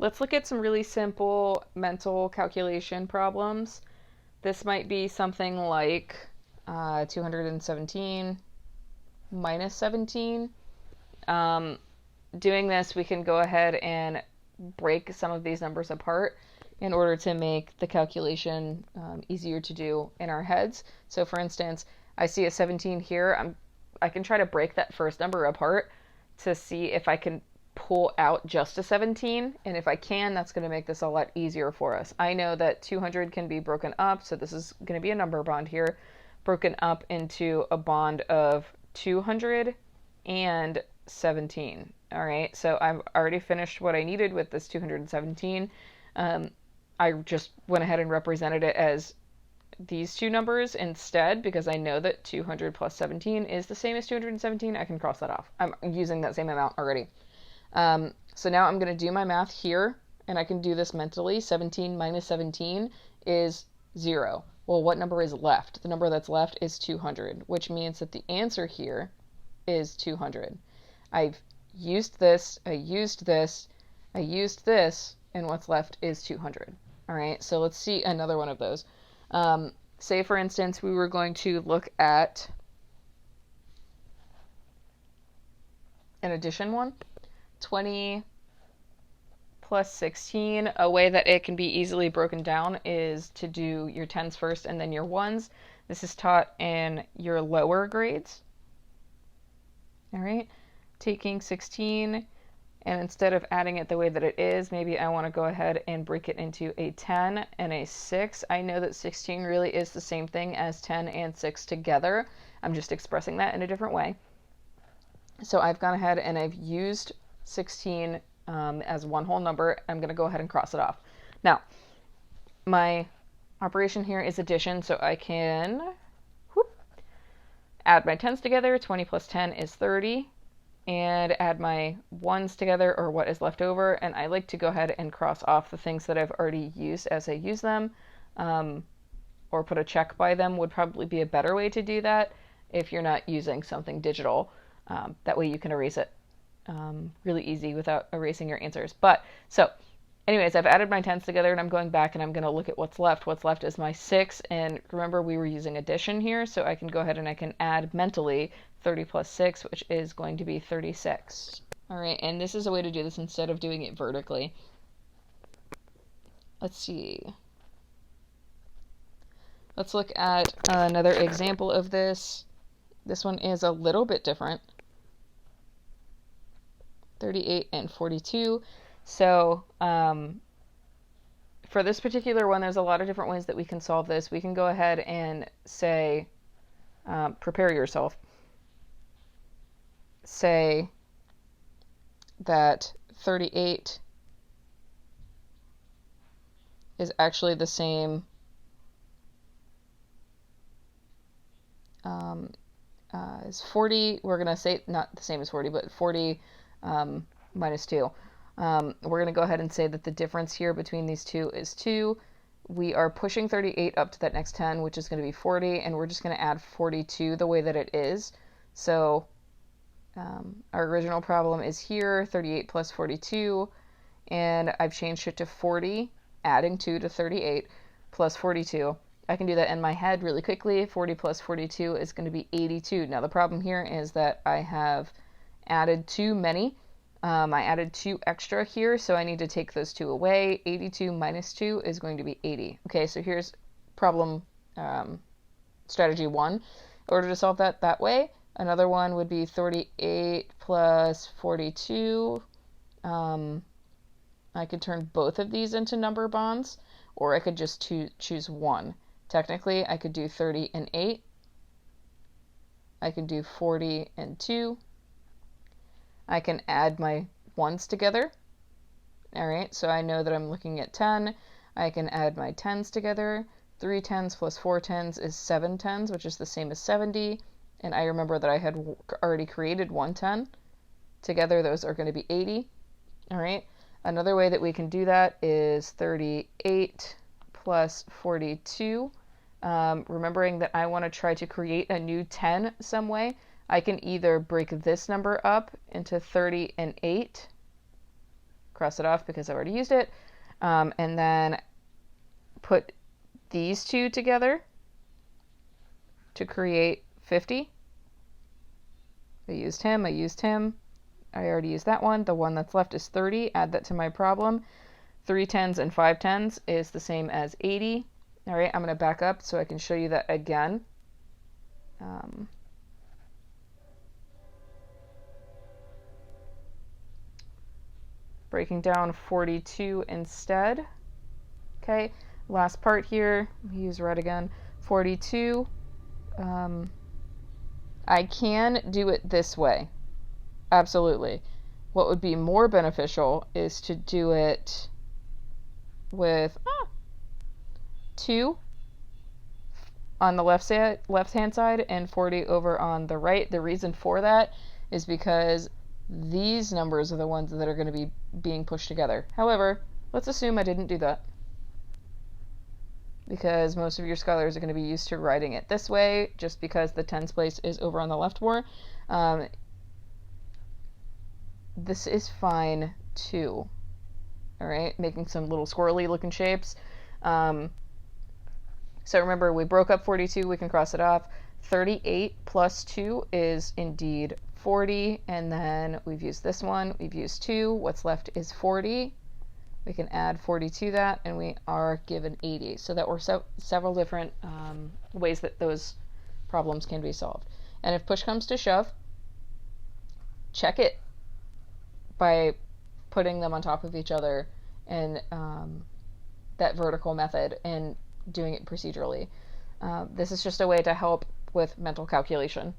Let's look at some really simple mental calculation problems. This might be something like 217 minus 17. Um, Doing this, we can go ahead and break some of these numbers apart in order to make the calculation easier to do in our heads. So for instance, I see a 17 here. I can try to break that first number apart to see if I can pull out just a 17, and if I can, that's going to make this a lot easier for us. I know that 200 can be broken up, so this is going to be a number bond here, broken up into a bond of 200 and 17. All right, so I've already finished what I needed with this 217. I just went ahead and represented it as these two numbers instead because I know that 200 plus 17 is the same as 217. I can cross that off. I'm using that same amount already. So now I'm going to do my math here, and I can do this mentally. 17 minus 17 is 0. Well, what number is left? The number that's left is 200, which means that the answer here is 200. I've used this, I used this, I used this, and what's left is 200. All right, so let's see another one of those. Say, for instance, we were going to look at an addition one. 20 plus 16, a way that it can be easily broken down is to do your tens first and then your ones. This is taught in your lower grades. All right, taking 16, and instead of adding it the way that it is, maybe I want to go ahead and break it into a 10 and a 6. I know that 16 really is the same thing as 10 and 6 together. I'm just expressing that in a different way. So I've gone ahead and I've used 16 as one whole number. I'm going to go ahead and cross it off. Now, my operation here is addition, so I can add my tens together. 20 plus 10 is 30. And add my ones together, or what is left over, and I like to go ahead and cross off the things that I've already used as I use them, or put a check by them would probably be a better way to do that if you're not using something digital. That way you can erase it really easy without erasing your answers. But so anyways, I've added my tens together and I'm going back and I'm going to look at what's left. What's left is my 6, and remember we were using addition here, so I can go ahead and I can add mentally 30 plus 6, which is going to be 36. All right, and this is a way to do this instead of doing it vertically. Let's see. Let's look at another example of this. This one is a little bit different. 38 and 42. So for this particular one, there's a lot of different ways that we can solve this. We can go ahead and say, prepare yourself. Say that 38 is actually the same as 40. We're going to say not the same as 40, but 40 minus 2. We're going to go ahead and say that the difference here between these two is 2. We are pushing 38 up to that next 10, which is going to be 40, and we're just going to add 42 the way that it is. So our original problem is here, 38 plus 42, and I've changed it to 40, adding 2 to 38, plus 42. I can do that in my head really quickly. 40 plus 42 is going to be 82. Now the problem here is that I have added too many. I added 2 extra here, so I need to take those 2 away. 82 minus 2 is going to be 80. Okay, so here's problem strategy 1. In order to solve that way, another one would be 38 plus 42. I could turn both of these into number bonds, or I could just choose one. Technically, I could do 30 and 8. I can do 40 and 2. I can add my ones together. All right, so I know that I'm looking at 10. I can add my tens together. 3 tens plus 4 tens is 7 tens, which is the same as 70. And I remember that I had already created 1 10. Together, those are going to be 80. All right, another way that we can do that is 38 plus 42. Remembering that I want to try to create a new 10 some way, I can either break this number up into 30 and 8, cross it off because I've already used it. And then put these two together to create 50. I used him. I already used that one. The one that's left is 30. Add that to my problem. 3 10s and 5 10s is the same as 80. All right, I'm going to back up so I can show you that again. Breaking down 42 instead. Okay, last part here, use red again. 42. I can do it this way. Absolutely. What would be more beneficial is to do it with 2 on the left-hand side and 40 over on the right. The reason for that is because these numbers are the ones that are going to be being pushed together. However, let's assume I didn't do that, because most of your scholars are going to be used to writing it this way, just because the tens place is over on the left more. This is fine too. All right, making some little squirrely looking shapes. So remember, we broke up 42, we can cross it off. 38 plus 2 is indeed 40, and then we've used this one, we've used 2, what's left is 40. We can add 40 to that, and we are given 80. So that were several different ways that those problems can be solved. And if push comes to shove, check it by putting them on top of each other in that vertical method and doing it procedurally. This is just a way to help with mental calculation.